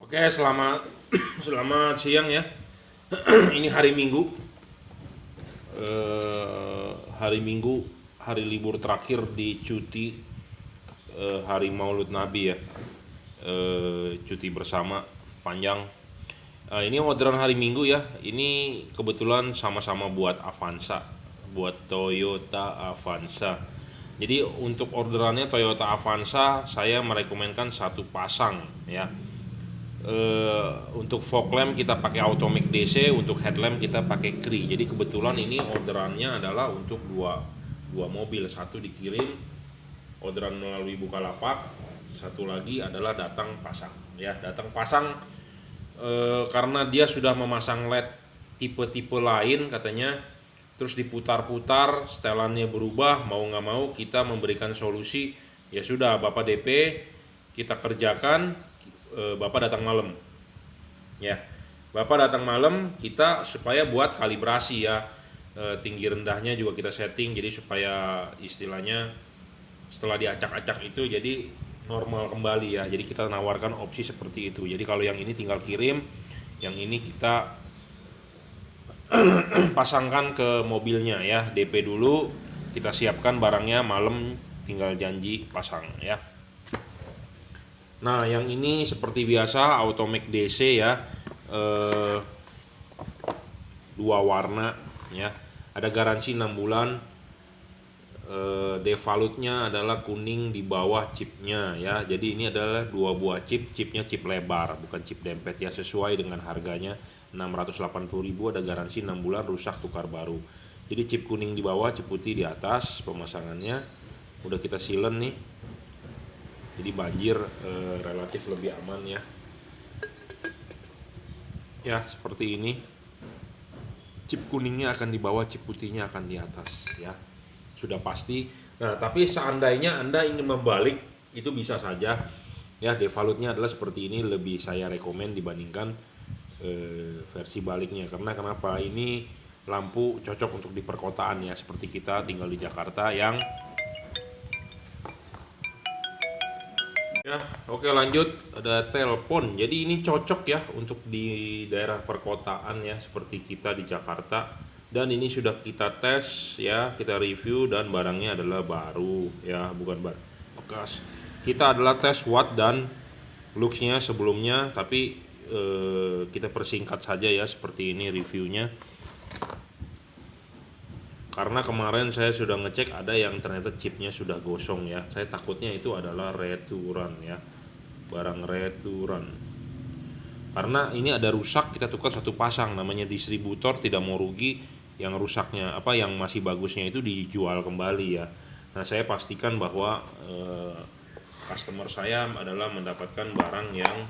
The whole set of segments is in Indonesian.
Oke, selamat selamat siang ya. Ini hari Minggu. Hari Minggu, hari libur terakhir di cuti hari Maulud Nabi ya. Cuti bersama panjang. Ini orderan hari Minggu ya. Ini kebetulan sama-sama buat Avanza, buat Toyota Avanza. Jadi untuk orderannya Toyota Avanza saya merekomendkan satu pasang ya. Untuk fog lamp kita pakai Automatic DC, untuk headlamp kita pakai Cree. Jadi kebetulan ini orderannya adalah untuk dua mobil, satu dikirim orderan melalui Bukalapak, satu lagi adalah datang pasang ya. Datang pasang karena dia sudah memasang LED tipe-tipe lain katanya, terus diputar-putar setelannya berubah, mau nggak mau kita memberikan solusi. Ya sudah, Bapak DP, kita kerjakan. Bapak datang malam ya. Bapak datang malam, kita supaya buat kalibrasi ya. Tinggi rendahnya juga kita setting, jadi supaya istilahnya setelah diacak-acak itu jadi normal kembali ya. Jadi kita nawarkan opsi seperti itu. Jadi kalau yang ini tinggal kirim, yang ini kita pasangkan ke mobilnya ya. DP dulu, kita siapkan barangnya, malam tinggal janji pasang ya. Nah, yang ini seperti biasa Automatic DC ya, dua warna ya. Ada garansi 6 bulan. Devalutnya adalah kuning di bawah chipnya ya. Jadi ini adalah dua buah chipnya chip lebar, bukan chip dempet ya. Sesuai dengan harganya 680.000, ada garansi 6 bulan, rusak tukar baru. Jadi chip kuning di bawah, chip putih di atas. Pemasangannya udah kita silen nih. Jadi banjir relatif lebih aman ya. Ya, seperti ini. Chip kuningnya akan di bawah, chip putihnya akan di atas ya. Sudah pasti. Nah, tapi seandainya Anda ingin membalik, itu bisa saja. Ya, devalutnya adalah seperti ini, lebih saya rekomen dibandingkan versi baliknya. Karena kenapa? Ini lampu cocok untuk di perkotaan ya, seperti kita tinggal di Jakarta yang ya. Oke, lanjut, ada telepon. Jadi ini cocok ya untuk di daerah perkotaan ya, seperti kita di Jakarta. Dan ini sudah kita tes ya, kita review, dan barangnya adalah baru ya, bukan bekas. Kita adalah tes watt dan looksnya sebelumnya, tapi kita persingkat saja ya, seperti ini reviewnya. Karena kemarin saya sudah ngecek, ada yang ternyata chipnya sudah gosong ya. Saya takutnya itu adalah returan ya, barang returan. Karena ini ada rusak, kita tukar satu pasang, namanya distributor, tidak mau rugi. Yang rusaknya apa, yang masih bagusnya itu dijual kembali ya. Nah, saya pastikan bahwa customer saya adalah mendapatkan barang yang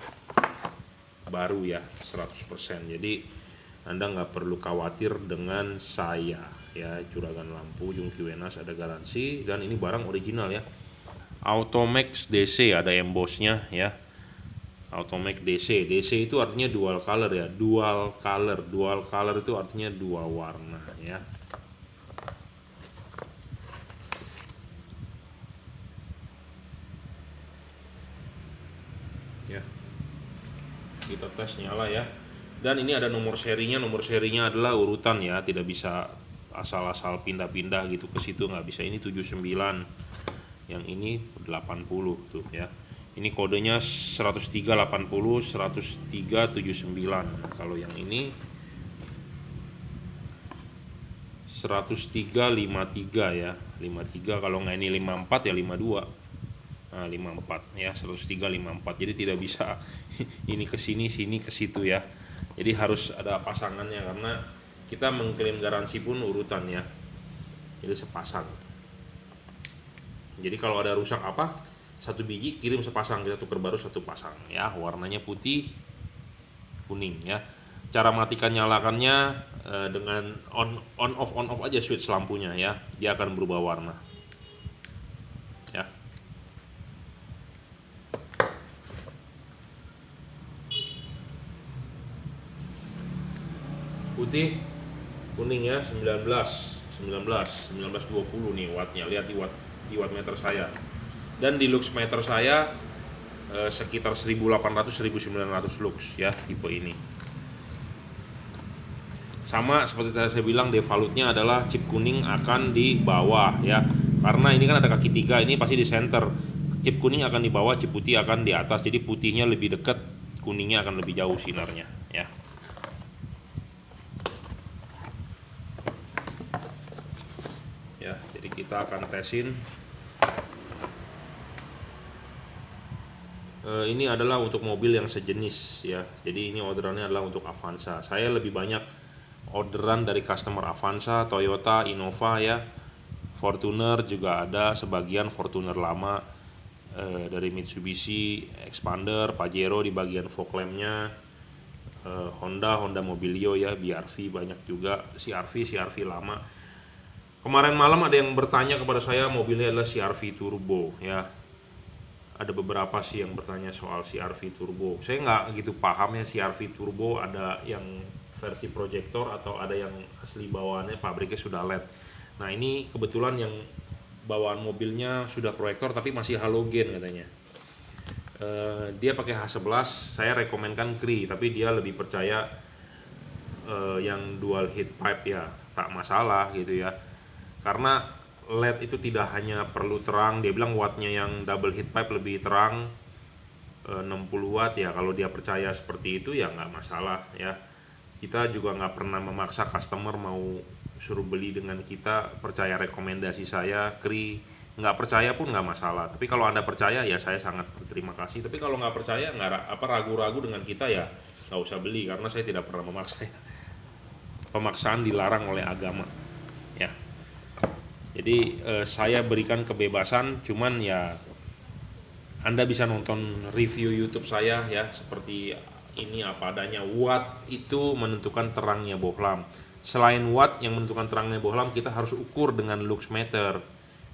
baru ya, 100%. Jadi Anda nggak perlu khawatir dengan saya ya. Juragan lampu Jungki Wenas ada garansi, dan ini barang original ya. Automax DC ada embossnya ya. Automax DC. DC itu artinya dual color ya. Dual color itu artinya dua warna ya. Ya. Kita tes, nyala ya. Dan ini ada nomor serinya adalah urutan ya, tidak bisa asal-asal pindah-pindah gitu ke situ, nggak bisa. Ini 79, yang ini 80 tuh ya. Ini kodenya 10380, 10379. Kalau yang ini 10353 ya, 53. Kalau nggak ini 54 ya 52. Nah, 54 ya, 10354. Jadi tidak bisa ini ke sini ke situ ya. Jadi harus ada pasangannya, karena kita mengklaim garansi pun urutan ya. Jadi sepasang. Jadi kalau ada rusak apa, satu biji kirim sepasang, kita tukar baru satu pasang ya. Warnanya putih kuning ya. Cara matikan nyalakannya dengan on off aja switch lampunya ya. Dia akan berubah warna. Ya. Putih, kuning ya, 1920 nih wattnya. Lihat di watt meter saya. Dan di lux meter saya sekitar 1800-1900 lux ya tipe ini. Sama seperti tadi saya bilang, devalutnya adalah chip kuning akan di bawah ya. Karena ini kan ada kaki 3, ini pasti di center. Chip kuning akan di bawah, chip putih akan di atas. Jadi putihnya lebih dekat, kuningnya akan lebih jauh sinarnya ya. Ya, jadi kita akan tesin. Ini adalah untuk mobil yang sejenis ya. Jadi ini orderannya adalah untuk Avanza. Saya lebih banyak orderan dari customer Avanza, Toyota, Innova ya. Fortuner juga ada sebagian, Fortuner lama, dari Mitsubishi, Expander, Pajero di bagian fog lampnya, Honda Mobilio ya, BRV banyak juga, CRV lama. Kemarin malam ada yang bertanya kepada saya mobilnya adalah CRV Turbo ya. Ada beberapa sih yang bertanya soal CRV Turbo. Saya nggak gitu paham ya CRV Turbo, ada yang versi proyektor atau ada yang asli bawaannya pabriknya sudah LED. Nah ini kebetulan yang bawaan mobilnya sudah proyektor tapi masih halogen katanya. Dia pakai H11, saya rekomenkan Cree, tapi dia lebih percaya yang dual heat pipe ya, tak masalah gitu ya. Karena LED itu tidak hanya perlu terang, dia bilang wattnya yang double heat pipe lebih terang, 60 watt ya. Kalau dia percaya seperti itu ya nggak masalah ya. Kita juga nggak pernah memaksa customer mau suruh beli dengan kita, percaya rekomendasi saya Cree, nggak percaya pun nggak masalah. Tapi kalau Anda percaya ya saya sangat berterima kasih. Tapi kalau nggak percaya, nggak ragu-ragu dengan kita ya nggak usah beli, karena saya tidak pernah memaksa ya. Pemaksaan dilarang oleh agama ya. Jadi saya berikan kebebasan, cuman ya Anda bisa nonton review YouTube saya ya, seperti ini apa adanya. Watt itu menentukan terangnya bohlam. Selain watt yang menentukan terangnya bohlam, kita harus ukur dengan lux meter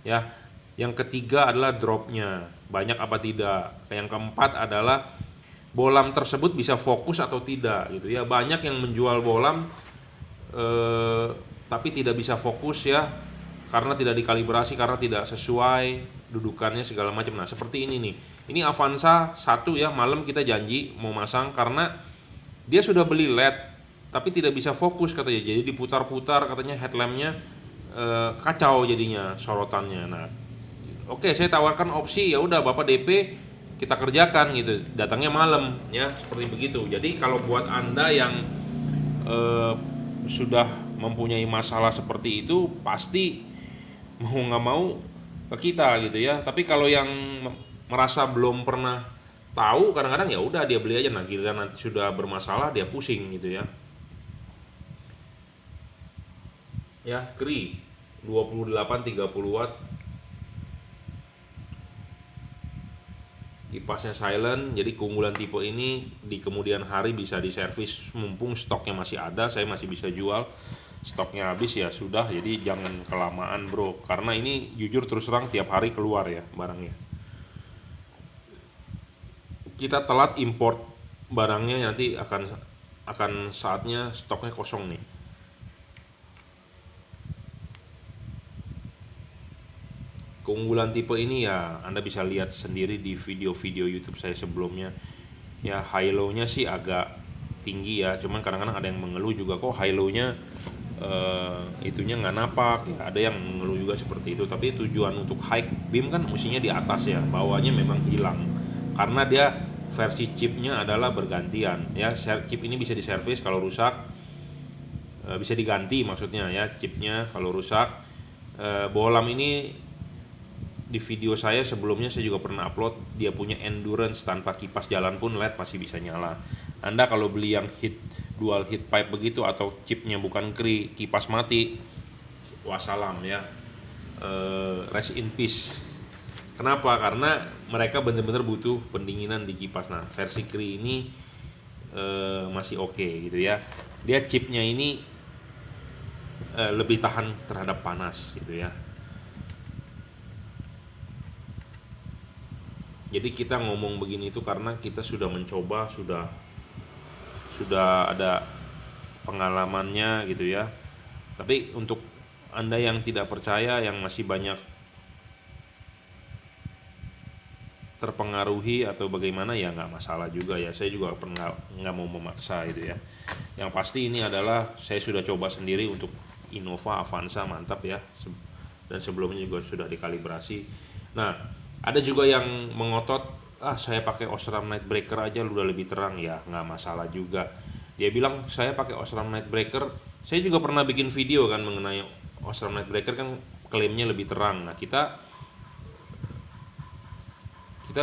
ya. Yang ketiga adalah dropnya, banyak apa tidak. Yang keempat adalah bohlam tersebut bisa fokus atau tidak gitu ya. Banyak yang menjual bohlam tapi tidak bisa fokus ya, karena tidak dikalibrasi, karena tidak sesuai dudukannya segala macam. Nah seperti ini nih, ini Avanza 1 ya, malam kita janji mau masang karena dia sudah beli LED tapi tidak bisa fokus katanya, jadi diputar-putar katanya headlampnya, kacau jadinya sorotannya. Nah oke, saya tawarkan opsi, ya udah Bapak DP kita kerjakan gitu, datangnya malam ya, seperti begitu. Jadi kalau buat Anda yang sudah mempunyai masalah seperti itu, pasti mau nggak mau ke kita gitu ya. Tapi kalau yang merasa belum pernah tahu, kadang-kadang ya udah dia beli aja. Nah giliran nanti sudah bermasalah dia pusing gitu ya. Ya Cree 28-30 watt, kipasnya silent. Jadi keunggulan tipe ini di kemudian hari bisa diservis, mumpung stoknya masih ada, saya masih bisa jual. Stoknya habis ya sudah, jadi jangan kelamaan bro, karena ini jujur terus terang tiap hari keluar ya barangnya. Kita telat import barangnya, nanti akan saatnya stoknya kosong nih. Keunggulan tipe ini ya Anda bisa lihat sendiri di video-video YouTube saya sebelumnya ya. High low-nya sih agak tinggi ya, cuman kadang-kadang ada yang mengeluh juga, kok high low-nya itunya nggak napak ya, ada yang mengeluh juga seperti itu. Tapi tujuan untuk high beam kan mestinya di atas ya, bawahnya memang hilang karena dia versi chipnya adalah bergantian ya. Chip ini bisa diservis kalau rusak, bisa diganti maksudnya ya chipnya kalau rusak. Bohlam ini di video saya sebelumnya saya juga pernah upload, dia punya endurance, tanpa kipas jalan pun LED masih bisa nyala. Anda kalau beli yang dual heat pipe begitu atau chipnya bukan Cree, kipas mati, wassalam ya, rest in peace. Kenapa? Karena mereka benar-benar butuh pendinginan di kipas. Nah versi Cree ini masih oke gitu ya. Dia chipnya ini lebih tahan terhadap panas gitu ya. Jadi kita ngomong begini itu karena kita sudah mencoba, sudah ada pengalamannya gitu ya. Tapi untuk Anda yang tidak percaya, yang masih banyak terpengaruhi atau bagaimana ya nggak masalah juga ya, saya juga nggak mau memaksa itu ya. Yang pasti ini adalah saya sudah coba sendiri untuk Innova Avanza, mantap ya, dan sebelumnya juga sudah dikalibrasi. Nah, ada juga yang mengotot, saya pakai Osram Night Breaker aja udah lebih terang, ya nggak masalah juga. Dia bilang saya pakai Osram Night Breaker, saya juga pernah bikin video kan mengenai Osram Night Breaker, kan klaimnya lebih terang. Nah, kita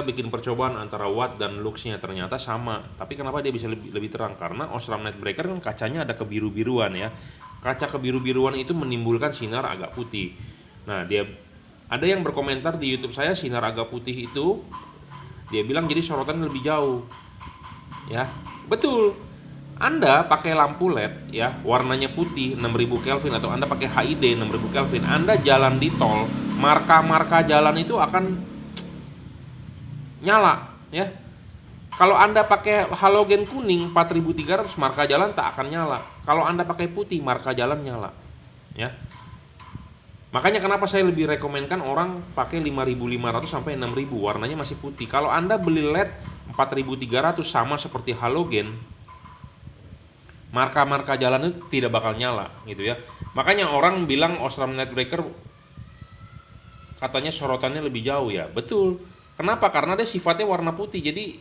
bikin percobaan antara watt dan looks-nya, ternyata sama. Tapi kenapa dia bisa lebih terang? Karena Osram Night Breaker kan kacanya ada kebiru-biruan ya. Kaca kebiru-biruan itu menimbulkan sinar agak putih. Nah, ada yang berkomentar di YouTube saya, sinar agak putih itu dia bilang jadi sorotan lebih jauh. Ya, betul. Anda pakai lampu LED ya, warnanya putih 6000 Kelvin, atau Anda pakai HID 6000 Kelvin, Anda jalan di tol, marka-marka jalan itu akan nyala ya. Kalau Anda pakai halogen kuning 4300, marka jalan tak akan nyala. Kalau Anda pakai putih, marka jalan nyala ya. Makanya kenapa saya lebih rekomenkan orang pakai 5500 sampai 6000, warnanya masih putih. Kalau Anda beli LED 4300 sama seperti halogen, marka-marka jalan itu tidak bakal nyala gitu ya. Makanya orang bilang Osram Night Breaker katanya sorotannya lebih jauh ya. Betul. Kenapa? Karena dia sifatnya warna putih, jadi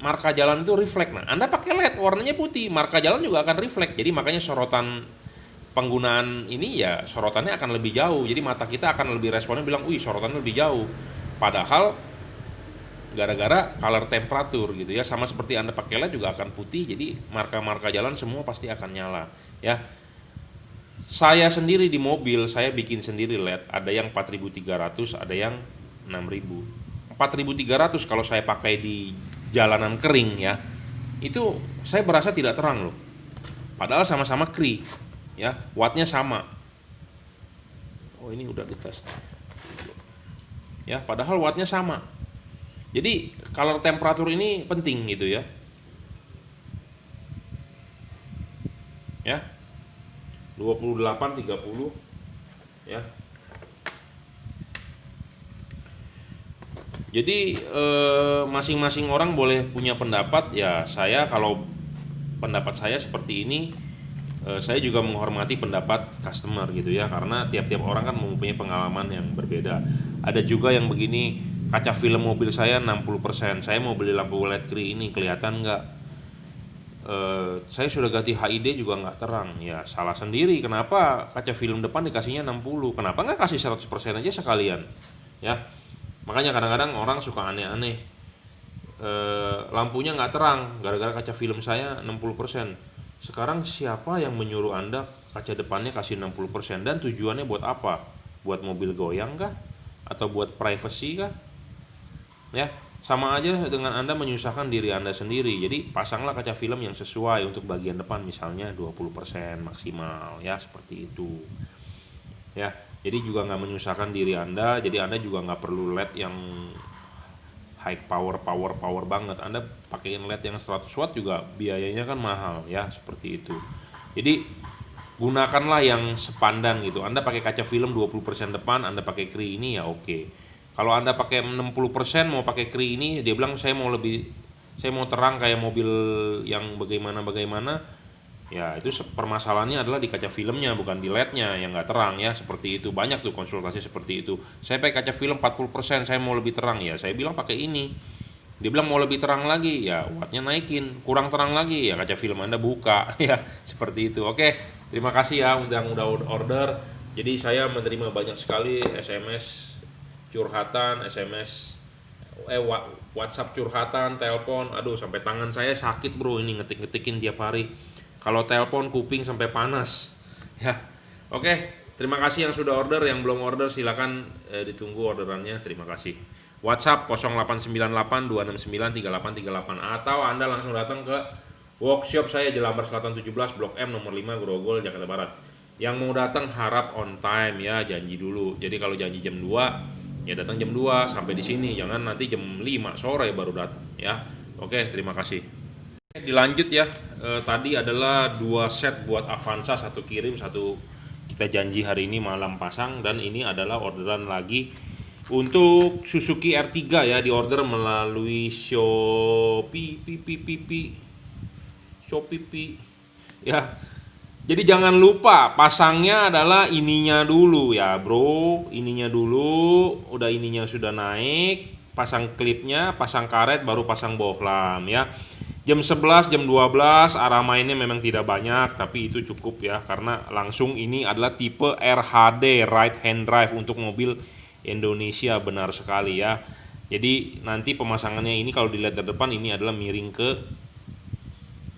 marka jalan itu reflect. Nah, Anda pakai LED warnanya putih, marka jalan juga akan reflect. Jadi makanya sorotan penggunaan ini ya sorotannya akan lebih jauh. Jadi mata kita akan lebih responnya bilang, "Wih, sorotannya lebih jauh." Padahal gara-gara color temperatur gitu ya. Sama seperti Anda pakai LED juga akan putih, jadi marka-marka jalan semua pasti akan nyala ya. Saya sendiri di mobil, saya bikin sendiri LED, ada yang 4300, ada yang 6000. 4300 kalau saya pakai di jalanan kering ya, itu saya berasa tidak terang loh. Padahal sama-sama Cree ya, wattnya sama. Oh, ini udah dites ya, padahal wattnya sama. Jadi color temperatur ini penting gitu ya. Ya. 28 30 ya. Jadi masing-masing orang boleh punya pendapat ya. Kalau pendapat saya seperti ini, saya juga menghormati pendapat customer gitu ya, karena tiap-tiap orang kan mempunyai pengalaman yang berbeda. Ada juga yang begini, kaca film mobil saya 60%, saya mau beli lampu LED Cree ini, kelihatan nggak? Saya sudah ganti HID juga nggak terang. Ya salah sendiri, kenapa kaca film depan dikasihnya 60? Kenapa nggak kasih 100% aja sekalian ya? Makanya kadang-kadang orang suka aneh-aneh, lampunya nggak terang gara-gara kaca film saya 60%. Sekarang siapa yang menyuruh Anda kaca depannya kasih 60%, dan tujuannya buat apa? Buat mobil goyang kah? Atau buat privacy kah? Ya, sama aja dengan Anda menyusahkan diri Anda sendiri. Jadi pasanglah kaca film yang sesuai untuk bagian depan, misalnya 20% maksimal ya, seperti itu ya. Jadi juga nggak menyusahkan diri Anda, jadi Anda juga nggak perlu LED yang high power banget. Anda pakaiin LED yang 100 watt juga biayanya kan mahal ya, seperti itu. Jadi gunakanlah yang sepandan gitu. Anda pakai kaca film 20% depan, Anda pakai Cree ini ya oke. Kalau Anda pakai 60% mau pakai Cree ini, dia bilang saya mau terang kayak mobil yang bagaimana, ya itu permasalahannya adalah di kaca filmnya, bukan di LED-nya yang nggak terang ya, seperti itu. Banyak tuh konsultasi seperti itu. Saya pakai kaca film 40%, saya mau lebih terang ya. Saya bilang pakai ini. Dia bilang mau lebih terang lagi, ya wattnya naikin. Kurang terang lagi, ya kaca film Anda buka ya, seperti itu. Oke, terima kasih ya udah order. Jadi saya menerima banyak sekali SMS curhatan, WhatsApp curhatan, telepon. Aduh, sampai tangan saya sakit bro, ini ngetik-ngetikin tiap hari. Kalau telepon kuping sampai panas ya. Oke, terima kasih yang sudah order. Yang belum order silakan ditunggu orderannya. Terima kasih. WhatsApp 089826938838, atau Anda langsung datang ke workshop saya Jelambar Selatan 17 Blok M nomor 5 Grogol, Jakarta Barat. Yang mau datang harap on time ya, janji dulu. Jadi kalau janji jam 2 ya datang jam 2 sampai di sini, jangan nanti jam 5 sore baru datang ya. Oke, terima kasih. Dilanjut ya, tadi adalah 2 set buat Avanza, 1 kirim, 1 kita janji hari ini malam pasang, dan ini adalah orderan lagi Untuk Suzuki R3 ya, diorder melalui Shopee ya. Jadi jangan lupa pasangnya adalah ininya dulu ya bro, ininya dulu. Udah ininya sudah naik, pasang klipnya, pasang karet, baru pasang bohlam ya. Jam 11, jam 12 arah mainnya memang tidak banyak, tapi itu cukup ya, karena langsung ini adalah tipe RHD, right hand drive, untuk mobil Indonesia, benar sekali ya. Jadi nanti pemasangannya ini kalau dilihat dari depan ini adalah miring ke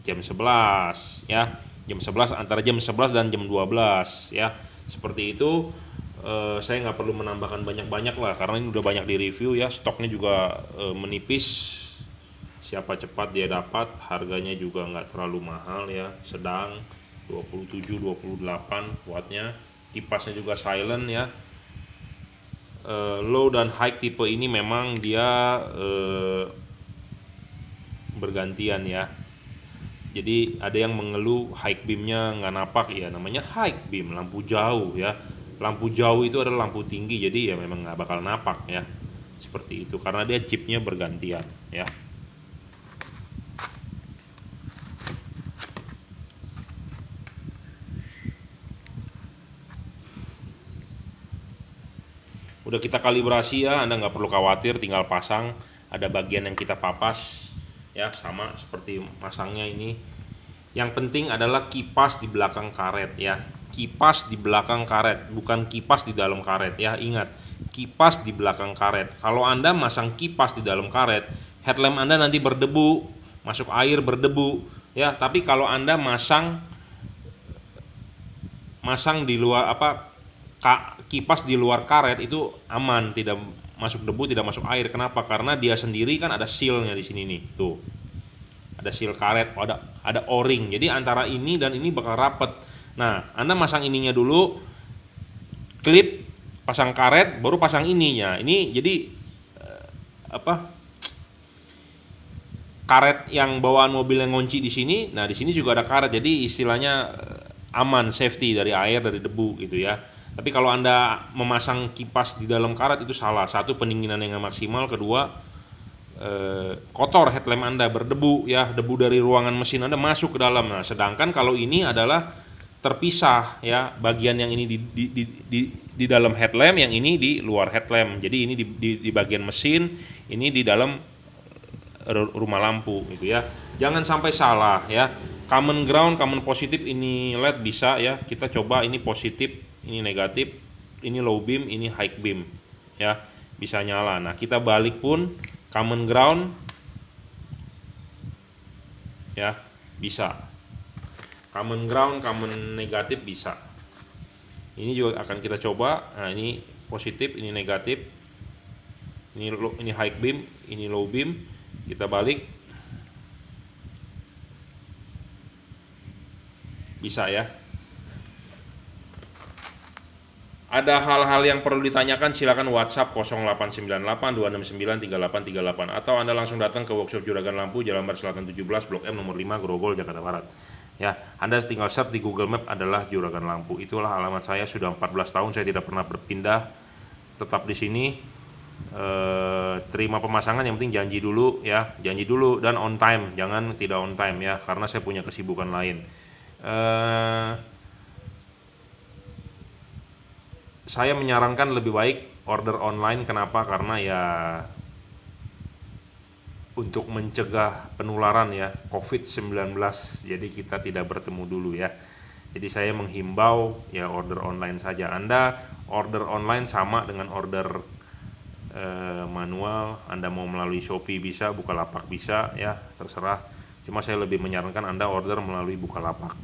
jam 11 ya. Jam 11, antara jam 11 dan jam 12 ya. Seperti itu. Saya nggak perlu menambahkan banyak-banyak lah, karena ini udah banyak di review ya. Stoknya juga menipis. Siapa cepat dia dapat. Harganya juga nggak terlalu mahal ya, sedang 27-28 wattnya. Kipasnya juga silent ya. Low dan high tipe ini memang dia bergantian ya. Jadi ada yang mengeluh high beamnya nggak napak ya, namanya high beam, lampu jauh ya. Lampu jauh itu adalah lampu tinggi, jadi ya memang nggak bakal napak ya. Seperti itu, karena dia chipnya bergantian ya. Udah kita kalibrasi ya, Anda nggak perlu khawatir, tinggal pasang. Ada bagian yang kita papas ya, sama seperti masangnya ini. Yang penting adalah kipas di belakang karet ya. Kipas di belakang karet, bukan kipas di dalam karet ya. Ingat, kipas di belakang karet. Kalau Anda masang kipas di dalam karet, headlamp Anda nanti berdebu, masuk air berdebu ya. Tapi kalau Anda masang di luar kipas di luar karet, itu aman, tidak masuk debu, tidak masuk air. Kenapa? Karena dia sendiri kan ada sealnya di sini nih, tuh. Ada seal karet, ada o-ring. Jadi antara ini dan ini bakal rapet. Nah, Anda masang ininya dulu, klip, pasang karet, baru pasang ininya. Ini jadi karet yang bawaan mobil yang ngunci di sini. Nah, di sini juga ada karet. Jadi istilahnya aman, safety dari air, dari debu gitu ya. Tapi kalau Anda memasang kipas di dalam karet itu salah. Satu, pendinginan yang nggak maksimal. Kedua, kotor headlamp Anda, berdebu ya, debu dari ruangan mesin Anda masuk ke dalam. Nah, sedangkan kalau ini adalah terpisah ya, bagian yang ini di dalam headlamp, yang ini di luar headlamp. Jadi ini di bagian mesin, ini di dalam rumah lampu gitu ya. Jangan sampai salah ya. Common ground, common positif, ini LED bisa ya. Kita coba ini positif, ini negatif, ini low beam, ini high beam ya, bisa nyala. Nah, kita balik pun common ground ya, bisa. Common ground, common negatif bisa. Ini juga akan kita coba. Nah, ini positif, ini negatif. Ini high beam, ini low beam. Kita balik. Bisa ya. Ada hal-hal yang perlu ditanyakan, silakan WhatsApp 0898 269 3838, atau Anda langsung datang ke workshop Juragan Lampu, Jalan Barat Selatan 17, Blok M nomor 5, Grogol, Jakarta Barat. Ya, Anda tinggal search di Google Map adalah Juragan Lampu. Itulah alamat saya, sudah 14 tahun saya tidak pernah berpindah, tetap di sini. Terima pemasangan, yang penting janji dulu ya, janji dulu, dan on time, jangan tidak on time ya, karena saya punya kesibukan lain. Saya menyarankan lebih baik order online. Kenapa? Karena ya untuk mencegah penularan ya, COVID-19. Jadi kita tidak bertemu dulu ya. Jadi saya menghimbau ya order online saja. Anda order online sama dengan order manual. Anda mau melalui Shopee bisa, Bukalapak bisa ya, terserah. Cuma saya lebih menyarankan Anda order melalui Bukalapak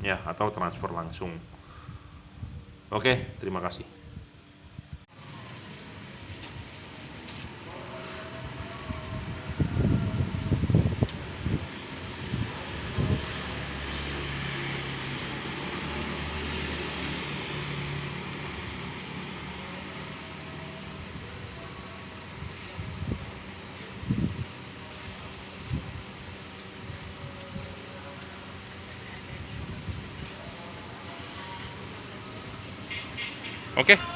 ya, atau transfer langsung. Oke, terima kasih. Oke.